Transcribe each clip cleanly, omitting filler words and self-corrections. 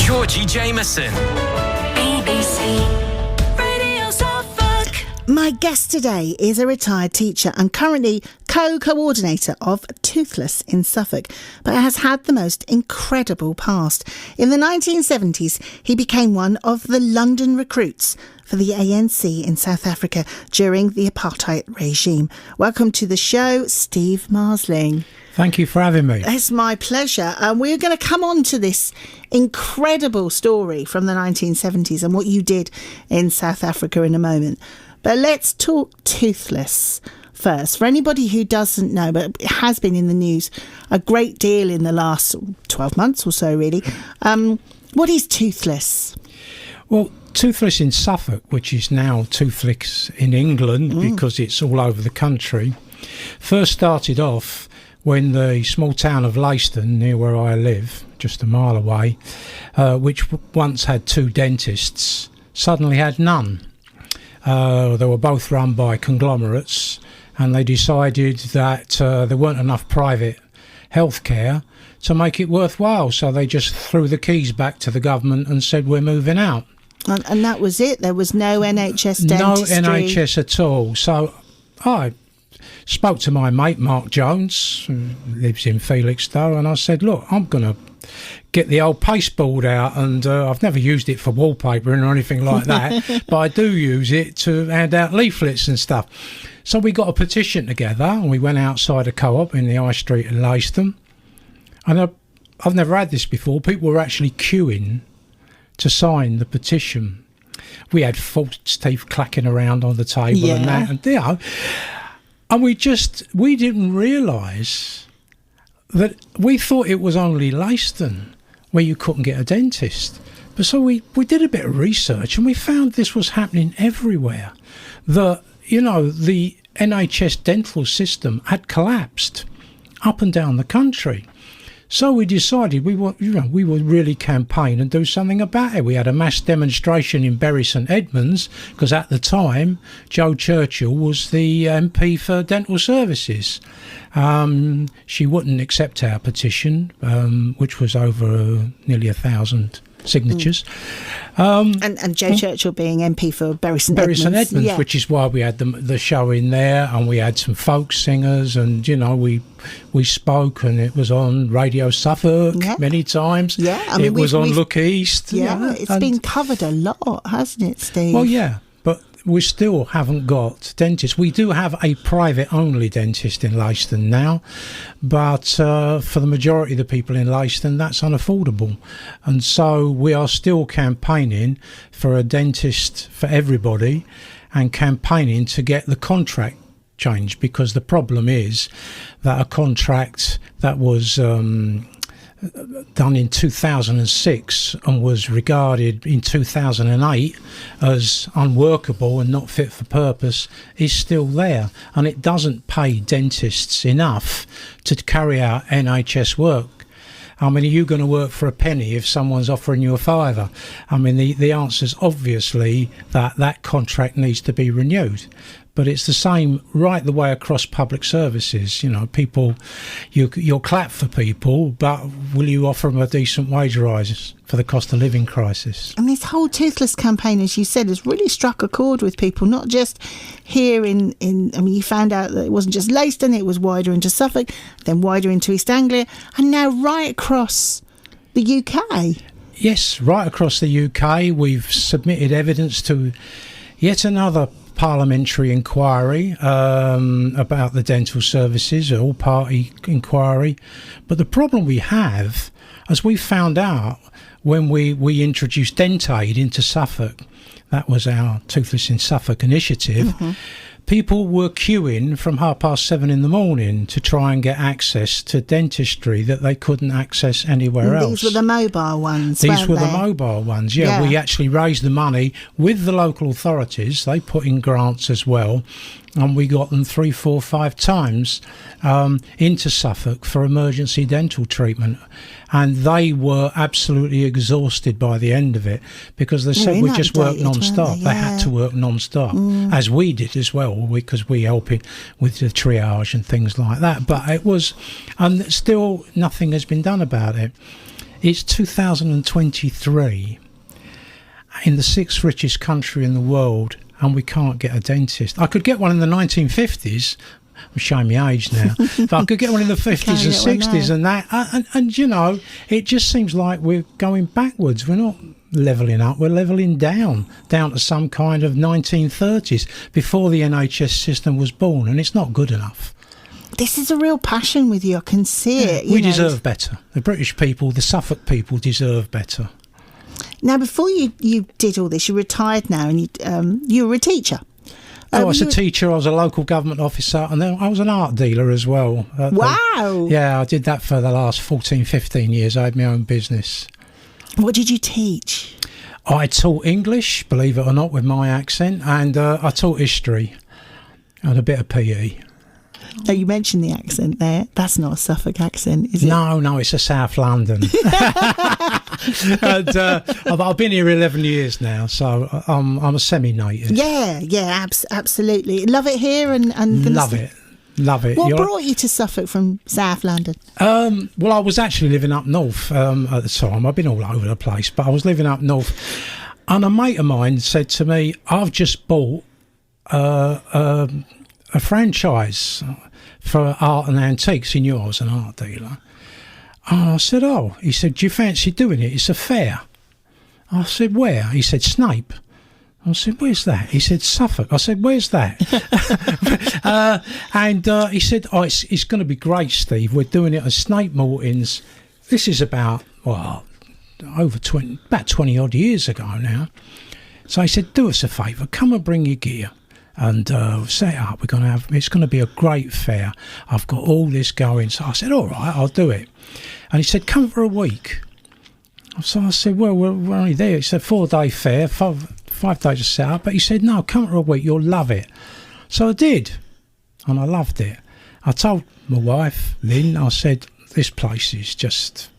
Georgie Jameson. BBC Radio Suffolk. My guest today is a retired teacher and currently co-coordinator of Toothless in Suffolk, but has had the most incredible past. In the 1970s, he became one of the London recruits for the ANC in South Africa during the apartheid regime. Welcome to the show, Steve Marsling. Thank you for having me. It's my pleasure. We're going to come on to this incredible story from the 1970s and what you did in South Africa in a moment. But let's talk Toothless first. For anybody who doesn't know, but it has been in the news a great deal in the last 12 months or so, really. What is Toothless? Well, Toothless in Suffolk, which is now Toothless in England because it's all over the country, first started off when the small town of Leiston, near where I live, just a mile away, which once had 2 dentists, suddenly had none. They were both run by conglomerates, and they decided that there weren't enough private healthcare to make it worthwhile. So they just threw the keys back to the government and said, we're moving out. And that was it? There was no NHS dentistry? No NHS at all. So I spoke to my mate, Mark Jones, who lives in Felixstowe, and I said, look, I'm going to get the old pasteboard out, and I've never used it for wallpapering or anything like that, but I do use it to hand out leaflets and stuff. So we got a petition together, and we went outside a co-op in the High Street in Leiston, and I've never had this before. People were actually queuing to sign the petition. We had false teeth clacking around on the table and that, and you know, and we didn't realise that we thought it was only Leiston where you couldn't get a dentist. But so we did a bit of research and we found this was happening everywhere. That, you know, the NHS dental system had collapsed up and down the country. So we decided we would really campaign and do something about it. We had a mass demonstration in Bury St Edmunds because at the time Jo Churchill was the MP for dental services. She wouldn't accept our petition, which was over nearly 1,000 signatures. And Jo Churchill being MP for Bury St Edmunds, which is why we had the show in there, and we had some folk singers, and you know we spoke, and it was on Radio Suffolk many times. Yeah, I mean, it was on Look East. Yeah, it's been covered a lot, hasn't it, Steve? Well, yeah, but we still haven't got dentists. We do have a private-only dentist in Leiston now, but for the majority of the people in Leiston, that's unaffordable. And so we are still campaigning for a dentist for everybody and campaigning to get the contract changed, because the problem is that a contract that was done in 2006 and was regarded in 2008 as unworkable and not fit for purpose is still there, and it doesn't pay dentists enough to carry out NHS work. I mean, are you going to work for a penny if someone's offering you a £5? I mean, the answer's obviously that contract needs to be renewed. But it's the same right the way across public services. You know, people, you'll clap for people, but will you offer them a decent wage rise for the cost of living crisis? And this whole Toothless campaign, as you said, has really struck a chord with people, not just here in I mean, you found out that it wasn't just Leiston, it was wider into Suffolk, then wider into East Anglia, and now right across the UK. Yes, right across the UK. We've submitted evidence to yet another parliamentary inquiry about the dental services, an all-party inquiry. But the problem we have, as we found out when we introduced DentAid into Suffolk, that was our Toothless in Suffolk initiative, people were queuing from 7:30 in the morning to try and get access to dentistry that they couldn't access anywhere else. These were the mobile ones, These were the mobile ones, yeah. We actually raised the money with the local authorities. They put in grants as well, and we got them 3, 4, 5 times into Suffolk for emergency dental treatment. And they were absolutely exhausted by the end of it, because they said we just worked non-stop. They had to work non-stop, as we did as well, because we help it with the triage and things like that. But it was, and still nothing has been done about it. It's 2023 in the 6th richest country in the world, and we can't get a dentist. I could get one in the 1950s. I'm showing my age now, but I could get one in the 50s and 60s and that. And you know, it just seems like we're going backwards. We're not levelling up, we're levelling down to some kind of 1930s before the NHS system was born, and it's not good enough. This is a real passion with you. I can see it. We deserve better. The British people, the Suffolk people deserve better. Now, before you did all this, you retired now, and you were a teacher. I was a teacher, I was a local government officer, and then I was an art dealer as well. Wow! Yeah, I did that for the last 14, 15 years. I had my own business. What did you teach? I taught English, believe it or not, with my accent, and I taught history and a bit of PE. Oh, you mentioned the accent there. That's not a Suffolk accent, is it? No, it's a South London. And I've been here 11 years now, so I'm a semi-native. Yeah, absolutely. Love it here and Love it. What brought you to Suffolk from South London? Well, I was actually living up north at the time. I've been all over the place, but I was living up north. And a mate of mine said to me, I've just bought a franchise for art and antiques. He knew I was an art dealer. And I said, oh. He said, do you fancy doing it? It's a fair. I said, where? He said, Snape. I said, where's that? He said, Suffolk. I said, where's that? And he said, oh, it's going to be great, Steve. We're doing it at Snape Morton's. This is about 20 odd years ago now. So he said, do us a favour, come and bring your gear and set it up. It's going to be a great fair. I've got all this going. So I said, all right, I'll do it. And he said, come for a week. So I said, well, we're only there. It's a 4-day fair, 5 days of set up. But he said, no, come for a week, you'll love it. So I did, and I loved it. I told my wife, Lynn, I said, this place is just...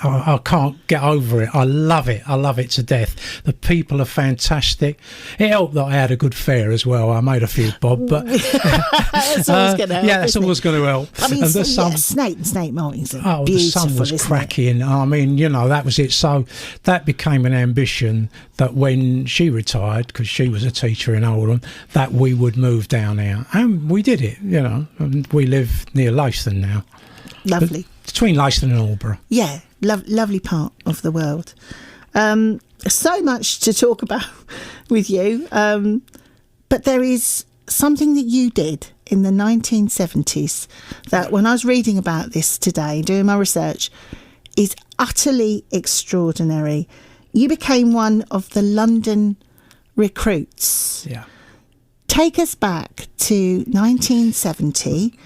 I can't get over it. I love it to death. The people are fantastic. It helped that I had a good fare as well. I made a few bob, but that's always going to help. Yeah, that's always going to help. I mean, and Snape Morton's beautiful. The sun was cracking. I mean, you know, that was it. So that became an ambition that when she retired, because she was a teacher in Oldham, that we would move down here, and we did it. You know, and we live near Leiston now. Lovely. Between Leiston and Aldeburgh. Yeah, lovely part of the world. So much to talk about with you. But there is something that you did in the 1970s that when I was reading about this today, doing my research, is utterly extraordinary. You became one of the London recruits. Yeah. Take us back to 1970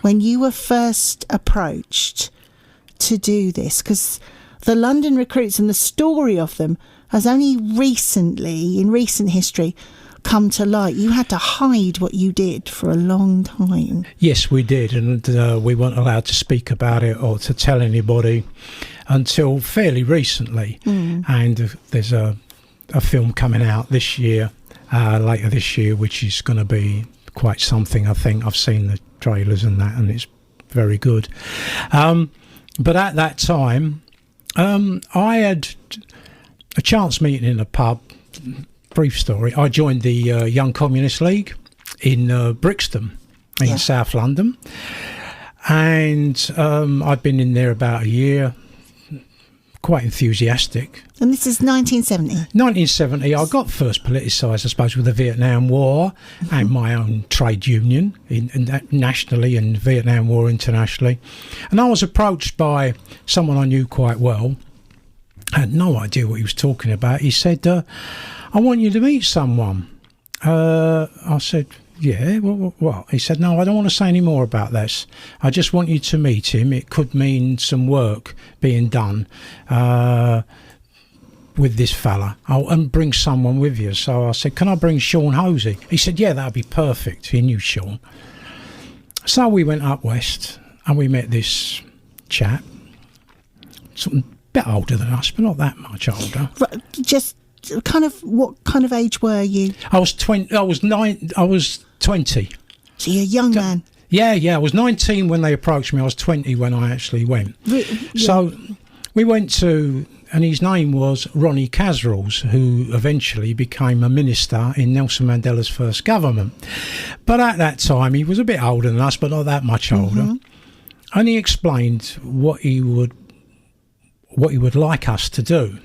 when you were first approached to do this, because the London recruits and the story of them has only recently, in recent history, come to light. You had to hide what you did for a long time. Yes, we did, and we weren't allowed to speak about it or to tell anybody until fairly recently. And there's a film coming out this year, later this year, which is going to be quite something. I think I've seen the trailers and that, and it's very good. But at that time, I had a chance meeting in a pub. Brief story. I joined the Young Communist League in Brixton in South London, and I'd been in there about a year, quite enthusiastic. And this is 1970? 1970. I got first politicised, I suppose, with the Vietnam War and my own trade union nationally and Vietnam War internationally. And I was approached by someone I knew quite well. I had no idea what he was talking about. He said, I want you to meet someone. I said, yeah, what? He said, no, I don't want to say any more about this. I just want you to meet him. It could mean some work being done with this fella. And bring someone with you. So I said, can I bring Sean Hosey? He said, yeah, that'd be perfect. He knew Sean. So we went up west and we met this chap, sort of a bit older than us, but not that much older. Right, just kind of, what kind of age were you? I was 20. I was 20. So you're a young man. Yeah. I was 19 when they approached me. I was 20 when I actually went. Yeah. So we went to, and his name was Ronnie Casrals, who eventually became a minister in Nelson Mandela's first government. But at that time, he was a bit older than us, but not that much older. And he explained what he would like us to do.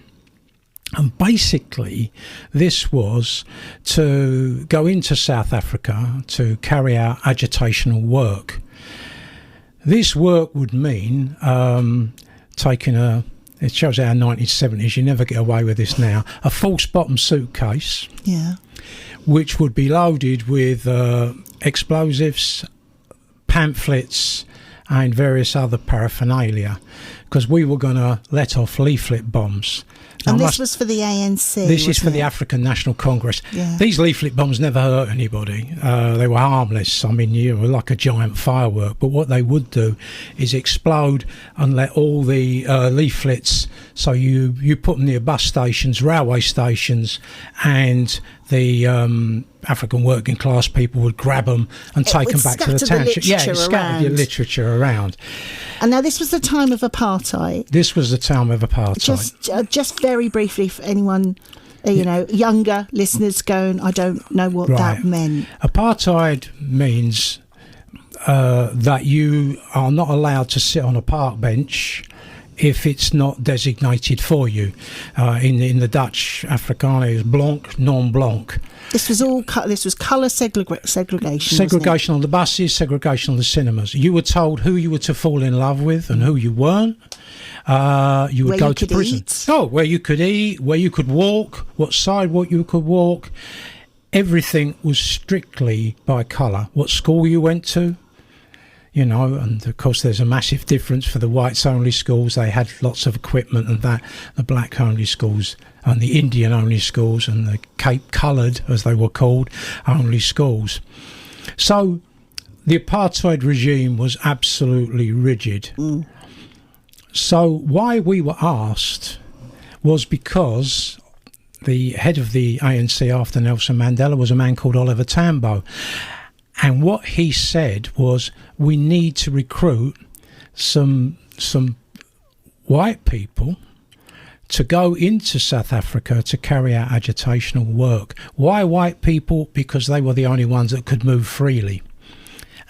And basically, this was to go into South Africa to carry out agitational work. This work would mean taking it shows our 1970s, you never get away with this now, a false bottom suitcase, which would be loaded with explosives, pamphlets, and various other paraphernalia, because we were going to let off leaflet bombs. And this was for the ANC. This is for the African National Congress. Yeah. These leaflet bombs never hurt anybody. They were harmless. I mean, you were like a giant firework. But what they would do is explode and let all the leaflets. So you put them near bus stations, railway stations, and the African working class people would grab them and take them back to the township. It scattered your literature around. And now this was the time of apartheid. This was the time of apartheid. Just very briefly for anyone, younger listeners going, I don't know what that meant. Apartheid means that you are not allowed to sit on a park bench if it's not designated for you. In the Dutch Afrikaner, is blanc, non blanc. This was colour segregation. Segregation on the buses, segregation on the cinemas. You were told who you were to fall in love with and who you weren't. You would go to prison. Where you could eat, where you could walk, what you could walk. Everything was strictly by colour. What school you went to. And of course there's a massive difference for the whites only schools. They had lots of equipment and that. The black only schools and the Indian only schools and the Cape coloured, as they were called, only schools. So the apartheid regime was absolutely rigid. So why we were asked was because the head of the ANC after Nelson Mandela was a man called Oliver Tambo. And what he said was, we need to recruit some white people to go into South Africa to carry out agitational work. Why white people? Because they were the only ones that could move freely.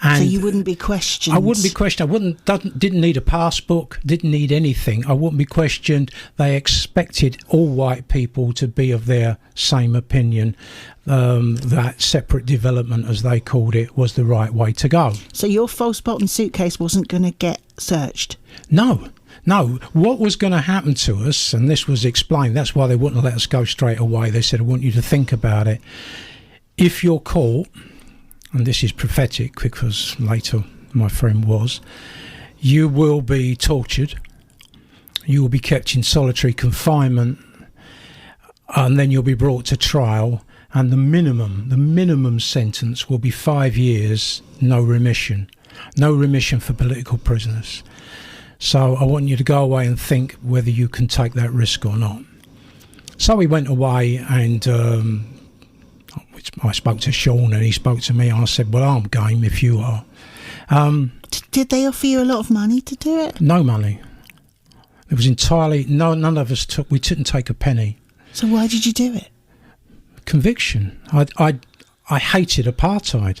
And so you wouldn't be questioned? I wouldn't be questioned. Didn't need a passbook, didn't need anything. I wouldn't be questioned. They expected all white people to be of their same opinion, that separate development, as they called it, was the right way to go. So your false bottom suitcase wasn't going to get searched? No. What was going to happen to us, and this was explained, that's why they wouldn't let us go straight away. They said, I want you to think about it. If you're caught, and this is prophetic because later my friend was, you will be tortured, you will be kept in solitary confinement, and then you'll be brought to trial, and the minimum sentence will be 5 years, no remission for political prisoners. So I want you to go away and think whether you can take that risk or not. So we went away, and I spoke to Sean and he spoke to me. I said, well, I'm game if you are. Did they offer you a lot of money to do it? No money. It was entirely, none of us we didn't take a penny. So why did you do it? Conviction. I hated apartheid.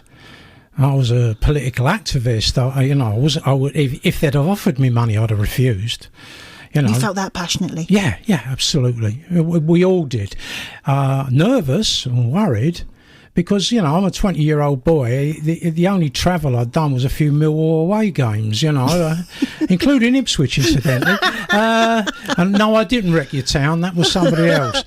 I was a political activist. If they'd have offered me money, I'd have refused. You felt that passionately? Yeah, absolutely. We all did. Nervous and worried because, I'm a 20-year-old boy. The only travel I'd done was a few Millwall away games, including Ipswich, incidentally. And no, I didn't wreck your town. That was somebody else.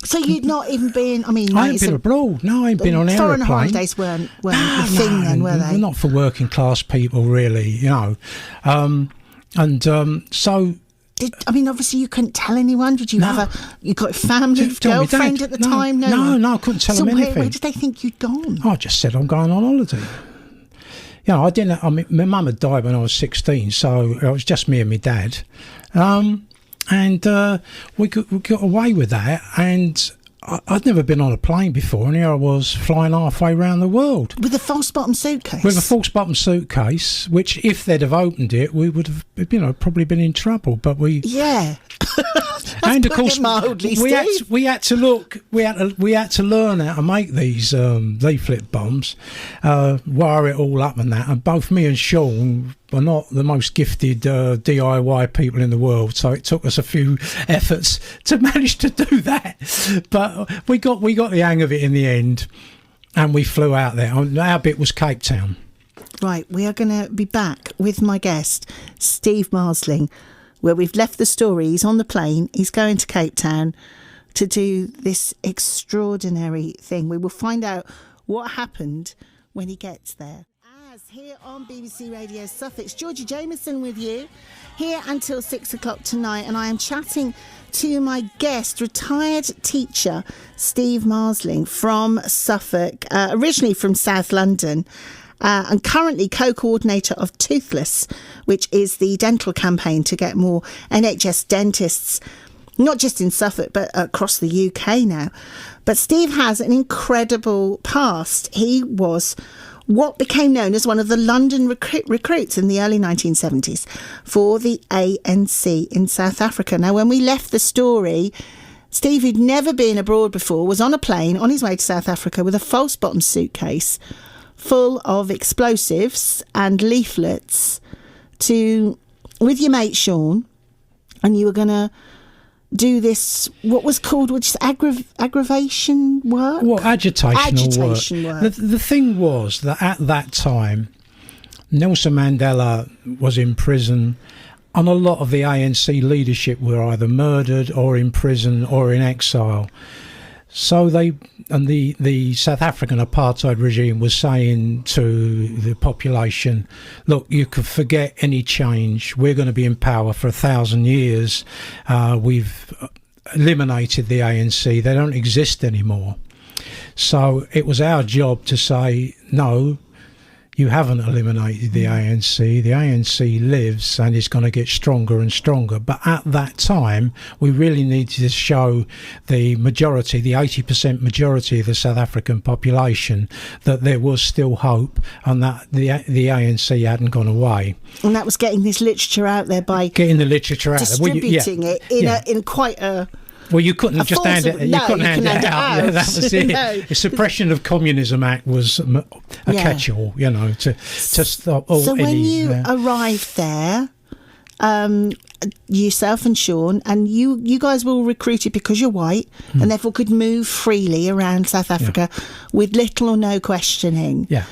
So you'd not even been, I hadn't been abroad. No, I hadn't been on aeroplane. Foreign holidays weren't a thing then, were they? Not for working class people, really, So... obviously you couldn't tell anyone. Did you you got a family, girlfriend at the time? No, I couldn't tell them anything. Where did they think you'd gone? I just said I'm going on holiday. I didn't. My mum had died when I was 16, so it was just me and my dad, and we got away with that. And I'd never been on a plane before, and here I was flying halfway around the world. With a false bottom suitcase? With a false bottom suitcase, which if they'd have opened it, we would have, probably been in trouble. But we... Yeah. And of course, mildly, we had to learn how to make these leaflet bombs, wire it all up and that. And both me and Sean were not the most gifted DIY people in the world, so it took us a few efforts to manage to do that. But we got the hang of it in the end, and we flew out there. Our bit was Cape Town. Right, we are going to be back with my guest, Steve Marsling, where we've left the story. He's on the plane. He's going to Cape Town to do this extraordinary thing. We will find out what happened when he gets there. As here on BBC Radio Suffolk, it's Georgie Jameson with you, here until 6 o'clock tonight, and I am chatting to my guest, retired teacher Steve Marsling from Suffolk, originally from South London, and currently co-coordinator of Toothless, which is the dental campaign to get more NHS dentists, not just in Suffolk, but across the UK now. But Steve has an incredible past. He was what became known as one of the London recruits in the early 1970s for the ANC in South Africa. Now, when we left the story, Steve, who'd never been abroad before, was on a plane on his way to South Africa with a false bottom suitcase full of explosives and leaflets with your mate Sean, and you were going to do this, what was called, which is aggravation work? Well, agitation work. The thing was that at that time, Nelson Mandela was in prison, and a lot of the ANC leadership were either murdered or in prison or in exile. So the South African apartheid regime was saying to the population, look, you could forget any change. We're going to be in power for 1,000 years. We've eliminated the ANC. They don't exist anymore. So it was our job to say, no, you haven't eliminated the ANC. The ANC lives and is going to get stronger and stronger. But at that time, we really needed to show the majority, the 80% majority of the South African population, that there was still hope and that the ANC hadn't gone away. And that was getting this literature out there by getting the literature out there. Distributing it in quite a... Well, you couldn't just hand it. You couldn't hand it out. Yeah, that was it. No. The Suppression of Communism Act was a catch-all, to stop all. So when you arrived there, yourself and Sean, and you guys were all recruited because you're white and therefore could move freely around South Africa with little or no questioning. Yeah.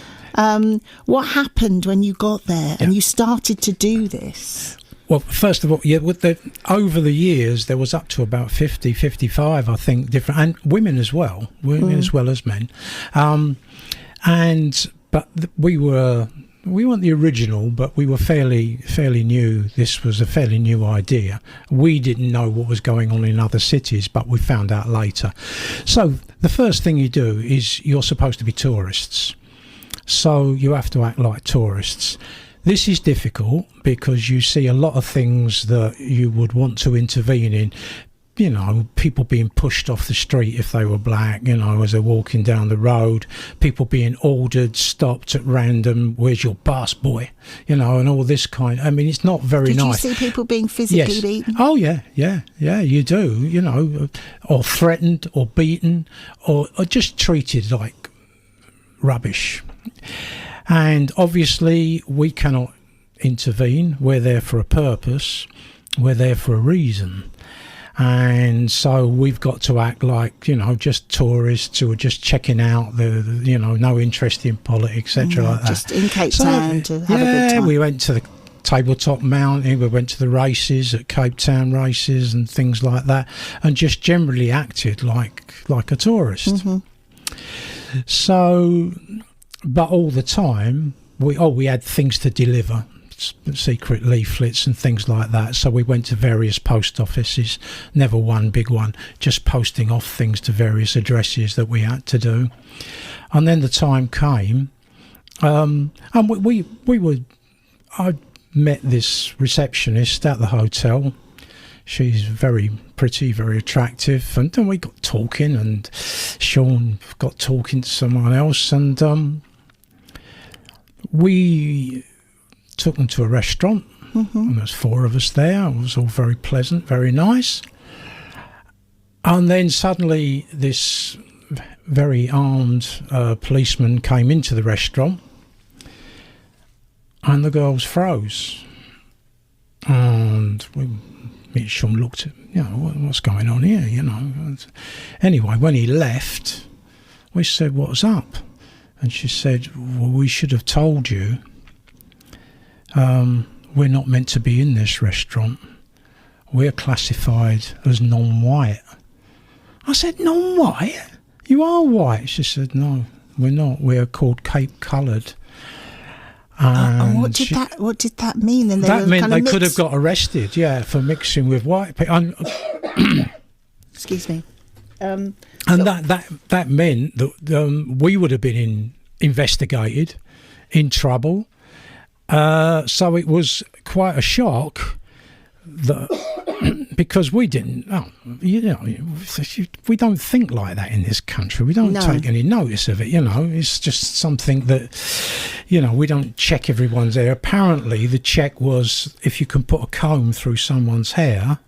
What happened when you got there and you started to do this? Well, first of all, over the years, there was up to about 50, 55, I think, different, and women as well as men. We weren't the original, but we were fairly new. This was a fairly new idea. We didn't know what was going on in other cities, but we found out later. So the first thing you do is you're supposed to be tourists. So you have to act like tourists. This is difficult because you see a lot of things that you would want to intervene in. People being pushed off the street if they were black, as they're walking down the road, people being ordered, stopped at random, where's your pass, boy? And all this kind. I mean, it's not very nice. Did you see people being physically beaten? Oh, yeah, you do, or threatened or beaten or just treated like rubbish. And obviously we cannot intervene. We're there for a purpose. We're there for a reason. And so we've got to act like, just tourists who are just checking out no interest in politics, etc. like that. Just in Cape Town to have a good time. We went to the tabletop mountain, we went to the races at Cape Town races and things like that, and just generally acted like a tourist. Mm-hmm. So... But all the time, we had things to deliver, secret leaflets and things like that. So we went to various post offices, never one big one, just posting off things to various addresses that we had to do. And then the time came, and I met this receptionist at the hotel. she's very pretty, very attractive. And then we got talking, and Sean got talking to someone else, and we took them to a restaurant. And there's 4 of us there. It was all very pleasant, very nice. And then suddenly this very armed policeman came into the restaurant, and the girls froze. And me and Sean looked at, what's going on here, And anyway, when he left, we said, what's up? And she said, well, we should have told you. We're not meant to be in this restaurant. We're classified as non-white. I said, non-white? You are white. She said, no, we're not. We're called Cape Coloured. And what did that mean? And that meant they could have got arrested, for mixing with white people. Excuse me. And that meant that we would have been investigated, in trouble. So it was quite a shock that because we didn't, we don't think like that in this country. We don't take any notice of it. It's just something that, we don't check everyone's hair. Apparently, the check was if you can put a comb through someone's hair,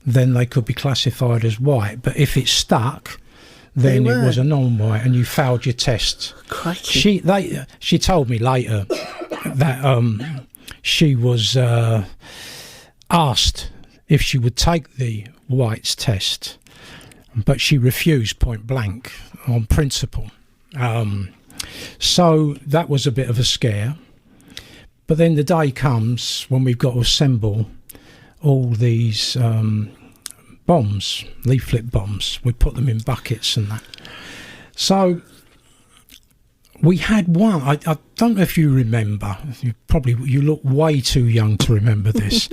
then they could be classified as white. But if it stuck, then it was a non-white, and you failed your test. Crikey. She told me later that she was asked if she would take the whites test, but she refused point blank on principle. So that was a bit of a scare. But then the day comes when we've got to assemble all these bombs, leaflet bombs. We put them in buckets and that. So we had one. I don't know if you remember. You look way too young to remember this.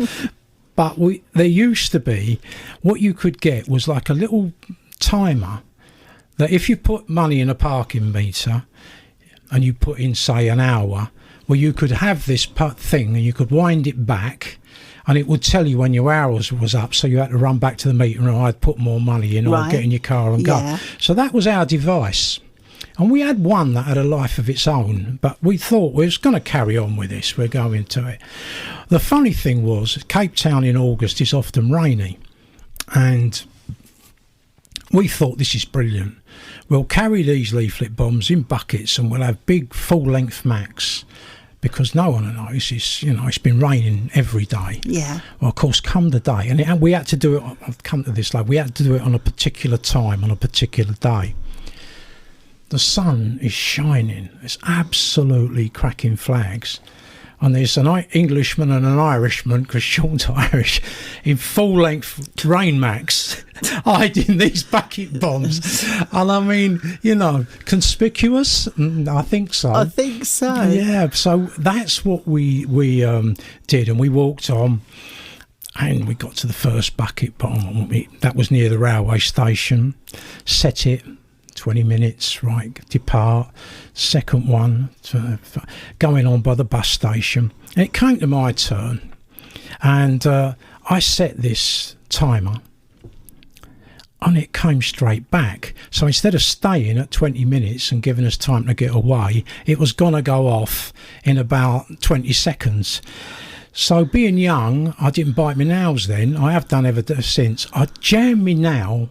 But there used to be, what you could get was like a little timer that if you put money in a parking meter and you put in, say, an hour, well, you could have this thing and you could wind it back and it would tell you when your hours was up, so you had to run back to the meter and I'd put more money in or get in your car and go. So that was our device. And we had one that had a life of its own, but we thought we was going to carry on with this. We're going to it. The funny thing was, Cape Town in August is often rainy, and we thought this is brilliant. We'll carry these leaflet bombs in buckets and we'll have big full-length Macs, because no one notices, it's been raining every day. Yeah. Well, of course, come the day, and we had to do it, I'll come to this later, we had to do it on a particular time, on a particular day. The sun is shining. It's absolutely cracking flags. And there's an Englishman and an Irishman, because Sean's Irish, in full-length rain macs, hiding these bucket bombs. And I mean, conspicuous? I think so. I think so. Yeah, so that's what we did. And we walked on, and we got to the first bucket bomb. That was near the railway station. Set it. 20 minutes, right, depart. Second one, going on by the bus station. And it came to my turn, and I set this timer, and it came straight back. So instead of staying at 20 minutes and giving us time to get away, it was going to go off in about 20 seconds. So being young, I didn't bite my nails then. I have done ever since. I jammed me nail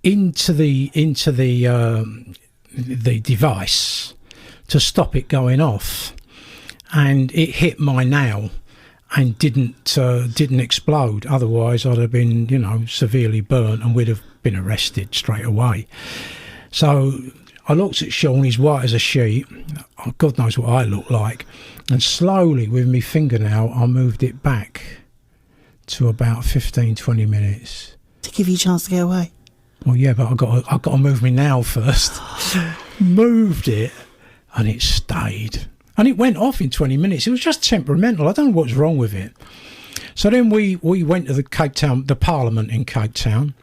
into the device to stop it going off, and it hit my nail and didn't explode. Otherwise I'd have been severely burnt and we'd have been arrested straight away. So I looked at Sean, he's white as a sheet. God knows what I look like. And slowly with my fingernail I moved it back to about 15-20 minutes to give you a chance to get away. Well, yeah, but I got to move me nail first. Moved it, and it stayed. And it went off in 20 minutes. It was just temperamental. I don't know what's wrong with it. So then we went to the Parliament in Cape Town.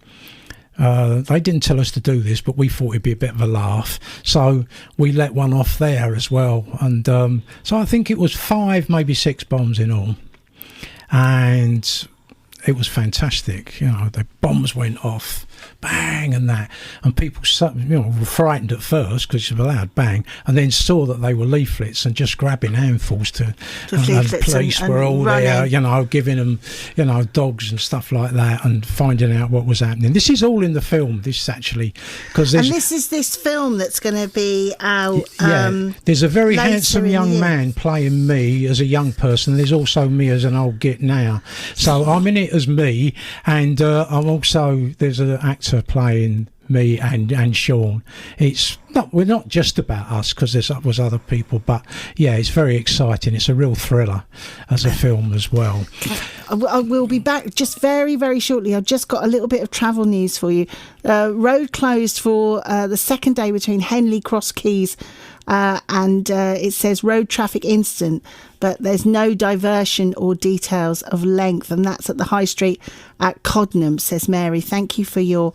They didn't tell us to do this, but we thought it'd be a bit of a laugh. So we let one off there as well. And so I think it was 5, maybe 6 bombs in all. And it was fantastic. You know, the bombs went off, bang, and that, and people, were frightened at first because it was a loud bang, and then saw that they were leaflets and just grabbing handfuls and the police were all there, giving them, dogs and stuff like that, and finding out what was happening. This is all in the film. This actually, because this is this film that's going to be out. Yeah, there's a very handsome young man playing me as a young person. There's also me as an old git now. So I'm in it as me, and I'm also, there's an actor playing me and Sean. We're not just about us, because there was other people, but yeah, it's very exciting. It's a real thriller as a film as well. I will be back just very, very shortly. I've just got a little bit of travel news for you. Road closed for the second day between Henley Cross Keys and it says road traffic incident, but there's no diversion or details of length, and that's at the High Street at Codnam, says Mary. Thank you for your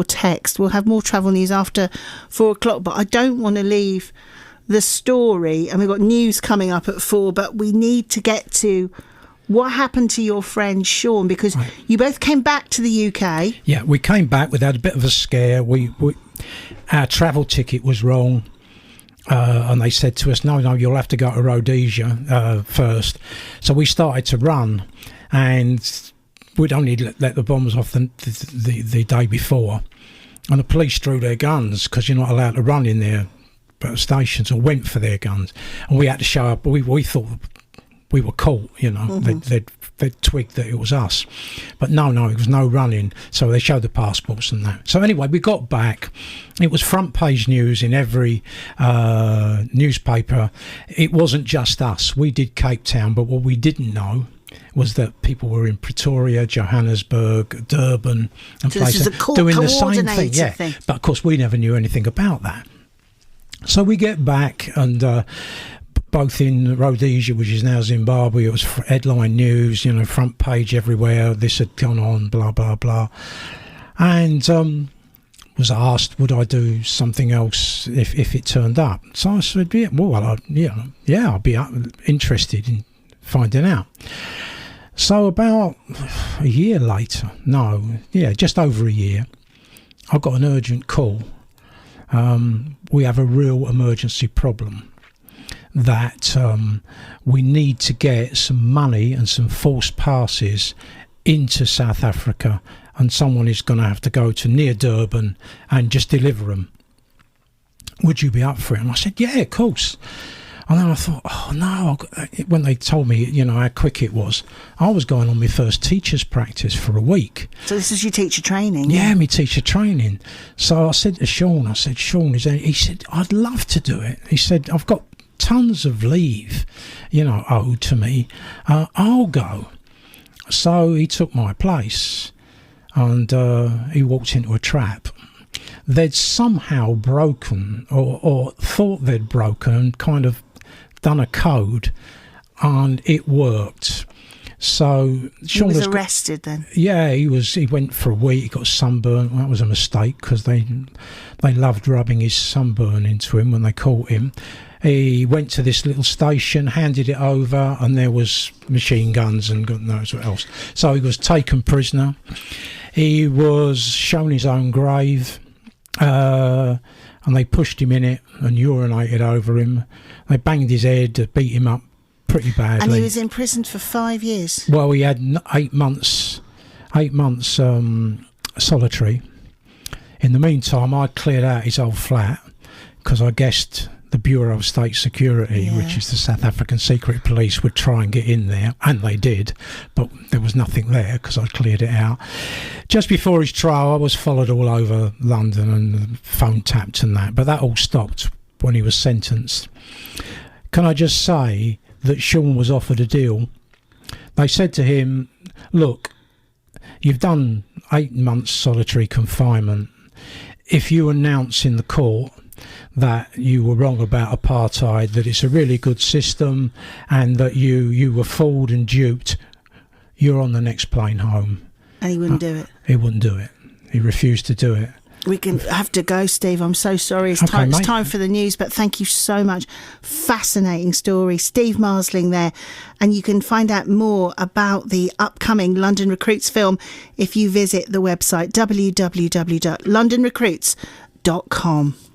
text. We'll have more travel news after 4 o'clock, but I don't want to leave the story, and we've got news coming up at 4, but we need to get to what happened to your friend Sean, because you both came back to the UK. Yeah, we came back. We had a bit of a scare. Our travel ticket was wrong. And they said to us, no, you'll have to go to Rhodesia first. So we started to run, and we'd only let the bombs off the day before. And the police drew their guns, because you're not allowed to run in their stations, or went for their guns. And we had to show up. We thought we were caught, Mm-hmm. They'd twigged that it was us. But no, it was no running. So they showed the passports and that. So anyway, we got back. It was front page news in every newspaper. It wasn't just us. We did Cape Town, but what we didn't know was that people were in Pretoria, Johannesburg, Durban, and places doing the same thing. Yeah, but of course we never knew anything about that. So we get back, and both in Rhodesia, which is now Zimbabwe, it was headline news, front page everywhere. This had gone on, blah blah blah, and was asked would I do something else if it turned up. So I said, I'd be interested in finding out. So about a year later, just over a year, I got an urgent call. We have a real emergency problem that we need to get some money and some forced passes into South Africa, and someone is going to have to go to near Durban and just deliver them. Would you be up for it? And I said, yeah, of course. And then I thought, oh no, when they told me, how quick it was, I was going on my first teacher's practice for a week. So this is your teacher training? Yeah, my teacher training. So I said to Sean, Sean, he said, I'd love to do it. He said, I've got tons of leave, owed to me. I'll go. So he took my place, and he walked into a trap. They'd somehow broken, or thought they'd broken, and kind of done a code, and it worked. So Sean was arrested then? Yeah, he went for a week. He got sunburn. Well, that was a mistake, because they loved rubbing his sunburn into him when they caught him. He went to this little station, handed it over, and there was machine guns and God knows what else. So he was taken prisoner. He was shown his own grave, and they pushed him in it and urinated over him. They banged his head, beat him up pretty badly. And he was imprisoned for 5 years? Well, he had 8 months solitary. In the meantime, I cleared out his old flat, because I guessed the Bureau of State Security, which is the South African Secret Police, would try and get in there, and they did, but there was nothing there because I'd cleared it out. Just before his trial, I was followed all over London and phone tapped and that, but that all stopped when he was sentenced. Can I just say that Sean was offered a deal? They said to him, look, you've done 8 months solitary confinement. If you announce in the court that you were wrong about apartheid, that it's a really good system, and that you were fooled and duped, you're on the next plane home. And he wouldn't do it? He wouldn't do it. He refused to do it. We can have to go, Steve. I'm so sorry. It's time for the news, but thank you so much. Fascinating story. Steve Marsling there. And you can find out more about the upcoming London Recruits film if you visit the website www.londonrecruits.com.